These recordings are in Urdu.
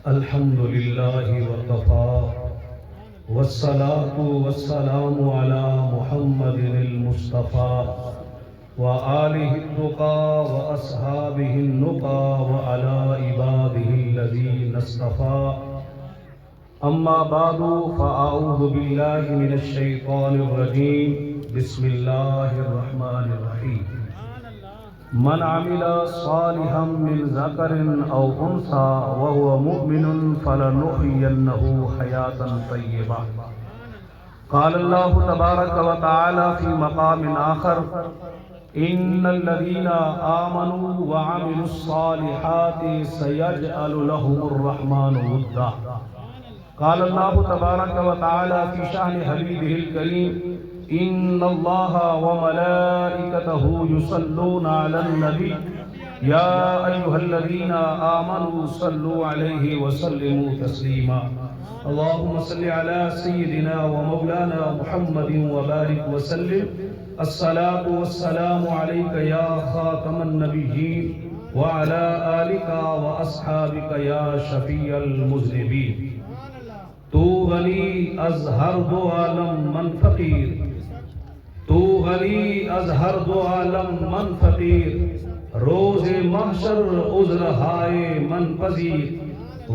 الحمد لله وكفى والصلاة والسلام على محمد المصطفى وآله التقى وأصحابه النقى وعلى عباده الذين اصطفى أما بعد فأعوذ بالله من الشيطان الرجيم بسم الله الرحمن الرحيم من عمل صالحا من ذكر أو أنثى وهو مؤمن فلنحيينه حياة طيبة. قال الله تبارك وتعالى في مقام آخر إن الذين آمنوا وعملوا الصالحات سيجعل لهم الرحمن ودا. قال الله تبارك وتعالى في شأن حبيبه الكريم إن الله وملائكته يصلون على النبي يا أيها الذين آمنوا صلوا عليه وسلموا تسليما. اللهم صل على سيدنا ومولانا محمد وبارك وسلم. الصلاة والسلام عليك يا خاتم النبيين وعلى آلك وأصحابك يا شفيع المذنبين. تو غنی از ہر دو عالم من فقیر، تو غنی از ہر دو عالم من فقیر، روز محشر عذر ہائے من پذیر،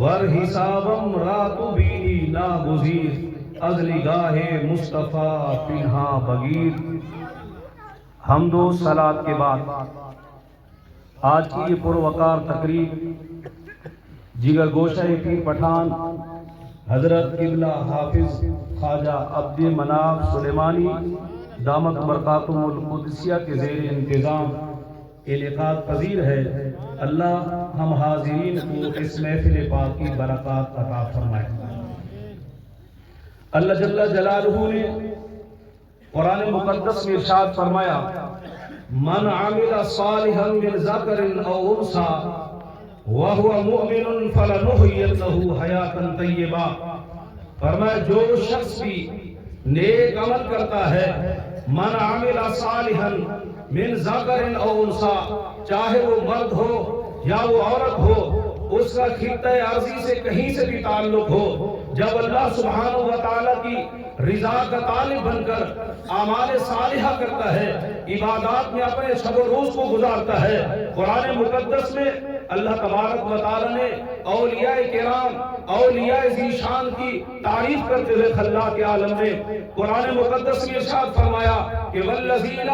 ور حسابم راتو بینی ناگزیر، از نگاہ مصطفیٰ پنہا بگیر. حمد و صلاۃ کے بعد آج کی یہ پروقار تقریب جگر گوشہ پیر پٹھان حضرت قبلہ حافظ خواجہ عبد مناف سلیمانی دامت برکاتہم القدسیہ کے زیر انتظام انعقاد پذیر ہے. اللہ ہم حاضرین کو اس محفل پاک کی برکات عطا فرمائے. اللہ جل جلالہ نے قرآن مقدس میں ارشاد فرمایا من عمل صالحا من ذکر او انثى وَهُوَ مُؤْمِنٌ فَلَنُحْيِيَنَّهُ حَيَاةً طَيِّبَةً. فرمایا جو شخص بھی نیک عمل کرتا ہے، من عمل صالحا من ذکر او انثى، چاہے وہ مرد ہو یا وہ عورت ہو، اس کا خطہ عرضی سے کہیں سے بھی تعلق ہو، جب اللہ سبحانہ و تعالیٰ کی رضا کا طالب بن کر اعمال صالحہ کرتا ہے، عبادات میں اپنے شب و روز کو گزارتا ہے. قرآن مقدس میں اللہ تبارک و تعالیٰ نے اولیاء کرام، اولیاء ذیشان کی تعریف کرتے ہوئے خلاق عالم میں قرآن مقدس میں ارشاد فرمایا کہ والذین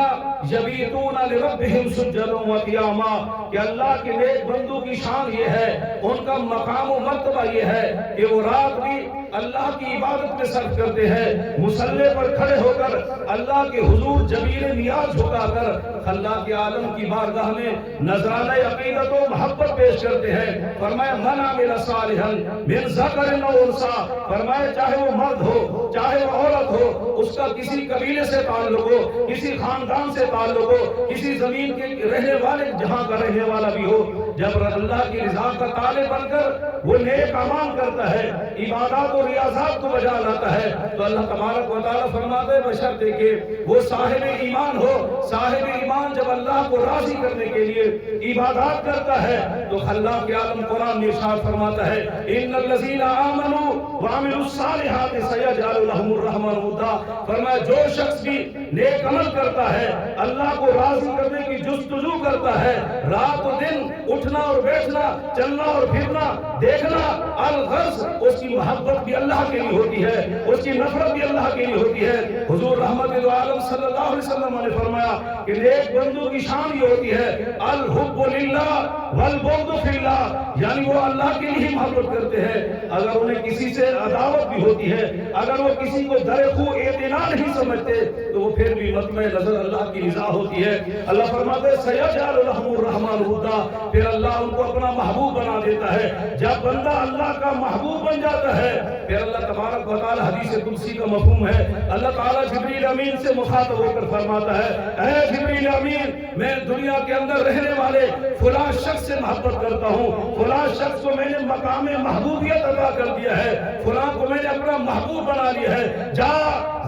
یبیتون لربہم سجدا و قیاما، کہ اللہ کے نیک بندوں کی شان یہ ہے، ان کا مقام و مرتبہ یہ ہے کہ وہ رات بھی اللہ کی عبادت میں صرف کرتے ہیں، مصلی پر کھڑے ہو کر اللہ کے حضور جبیر نیاز جھکا کر خلاق عالم کی بارگاہ میں نذرانہ عقیدت و محبت پیش کرتے ہیں. فرمایا من عمل صالحا من ذکر او انثى، فرمایا چاہے وہ مرد ہو چاہے وہ عورت ہو، اس کا کسی قبیلے سے تعلق ہو، کسی خاندان سے تعلق ہو، کسی زمین کے رہنے والے جہاں کا رہنے والا بھی ہو، جب اللہ کی رضا کا طالب بن کر وہ نیک اعمال کرتا ہے، عبادات اور ریاضات کو بجا لاتا ہے، تو اللہ تبارک و تعالیٰ فرماتے ہیں بشرطے کہ وہ صاحب ایمان ہو. صاحب ایمان جب اللہ کو راضی کرنے کے لیے عبادات کرتا ہے تو خلاق عالم قرآن میں ارشاد فرماتا ہے ان الذین آمنوا وعملوا الصالحات سیجعل لهم الرحمن ودا. فرمایا جو شخص بھی نیک عمل کرتا ہے، اللہ کو راضی کرنے کی جستجو کرتا ہے، رات و دن اٹھنا اور بیٹھنا، چلنا اور پھرنا، دیکھنا، الغرض اس کی محبت بھی اللہ کے لیے ہوتی ہے، اس کی نفرت بھی اللہ کے لیے ہوتی ہے. حضور رحمت عالم صلی اللہ علیہ وسلم نے فرمایا کہ نیک بندوں کی شان یہ ہوتی ہے الحب للہ والبغض فی اللہ، یعنی وہ اللہ کے لیے محبت کرتے ہیں، اگر انہیں کسی سے عداوت بھی ہوتی ہے، اگر وہ کسی کو در خو اعتنا نہیں سمجھتے تو وہ پھر بھی مطمع نظر اللہ کی رضا ہوتی ہے. اللہ فرماتے ہیں سیجعل لهم الرحمن ودا، پھر اللہ ان کو اپنا محبوب بنا دیتا ہے. جب بندہ اللہ کا محبوب بن جاتا ہے پھر اللہ تبارک و تعالی حدیث قدسی کا مفہوم ہے، اللہ تعالیٰ جبریل امین سے مخاطب ہو کر فرماتا ہے اے جبریل امین، میں دنیا کے اندر رہنے والے فلاں شخص سے محبت کرتا ہوں، فلاں شخص کو میں نے مقام محبوبیت عطا کر دیا ہے، فلاں کو میں نے اپنا محبوب بنا لیا ہے، جا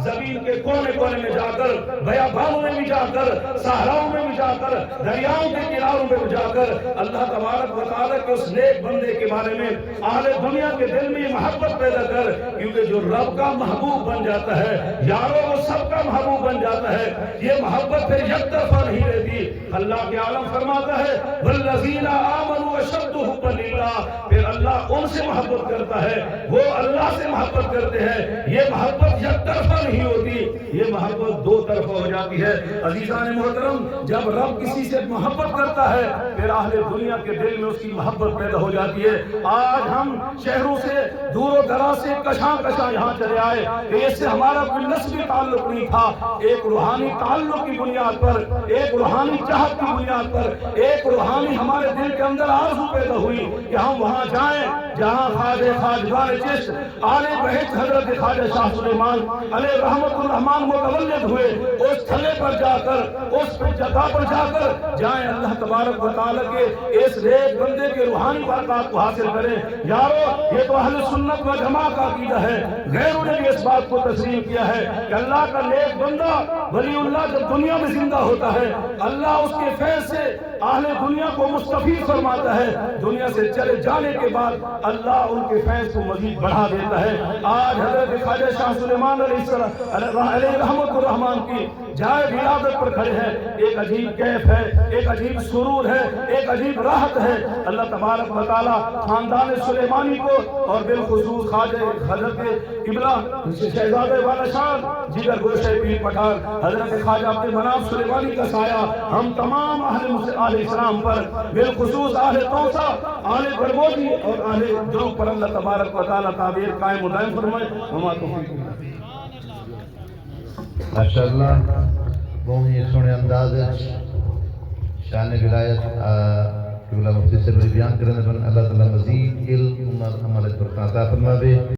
زمین کے کونے کونے میں جا کر، بیابانوں میں بھی جا کر، صحراؤں میں بھی جا کر، دریاؤں کے کناروں میں بھی جا کر اللہ تبارک و تعالیٰ کے اس نیک بندے کے بارے میں اہل دنیا کے دل میں یہ محبت پیدا کر، کیونکہ جو رب کا محبوب بن جاتا ہے یارو وہ سب کا محبوب بن جاتا ہے۔ یہ محبت پھر یک طرفہ نہیں رہتی۔ اللہ کے عالم فرماتا ہے والذین آمنوا اشد حبا للہ، پھر اللہ ان سے محبت کرتا ہے، وہ اللہ سے محبت کرتے ہیں۔ یہ محبت یک طرفہ نہیں ہوتی، یہ محبت دو طرفہ ہو جاتی ہے۔ عزیزان محترم، جب رب کسی سے محبت کرتا ہے پھر اہل دنیا کے دل میں اس کی محبت پیدا ہو جاتی ہے۔ آج ہم شہروں سے دور و دراز سے کشاں کشاں یہاں چلے آئے کہ اس سے ہمارا کوئی نسبی تعلق نہیں تھا، ایک روحانی تعلق کی بنیاد پر، ایک روحانی چاہت کی بنیاد پر، ایک روحانی ہمارے دل کے اندر آرزو پیدا ہوئی کہ ہم وہاں جائیں جہاں خواجہ خواجگان چشت آل بہشت حضرت خواجہ شاہ سلیمان علیہ رحمت الرحمان متولد ہوئے، اس تھلے پر جا کر، اس جگہ پر جا کر جائیں، اللہ تبارک و تعالیٰ کے اس نیک بندے کے روحانی برکات کو حاصل کریں۔ یارو یہ تو اہل سنت و جماعت کا عقیدہ ہے، غیروں نے بھی اس بات کو تسلیم کیا ہے کہ اللہ کا نیک بندہ ولی اللہ جب دنیا میں زندہ ہوتا ہے اللہ اس کے فیض سے اہل دنیا کو مستفید فرماتا ہے، دنیا سے چلے جانے کے بعد اللہ ان کے فیض کو مزید بڑھا دیتا ہے۔ آج حضرت خواجہ شاہ سلیمان علیہ رحمت الرحمان کی جائے ولادت پر کھڑے ہیں، ایک عجیب کیف ہے، ایک عجیب سرور ہے، ایک عجیب راحت ہے۔ اللہ تبارک و تعالیٰ خاندان سلیمانی کو اور بالخصوص خواجہ حضرت قبلہ شہزادہ والا شان جگر گوشہ پیر پٹھان حضرت خواجہ عبد المناف سلیمانی کا سایہ ہم تمام اہل اسلام پر، بالخصوص اہل توسا، اہل برگودی اور اہل دروگ پر اللہ تبارک و تعالیٰ تعبیر قائم و دائم فرمائے۔ وما توفیق ماشاءاللہ بہت ہی سونے انداز شان ولایت قبلہ مفتی سے بڑی بیان کرنے پر اللہ تعالیٰ مزید علم عمل برکات عطا فرماوے۔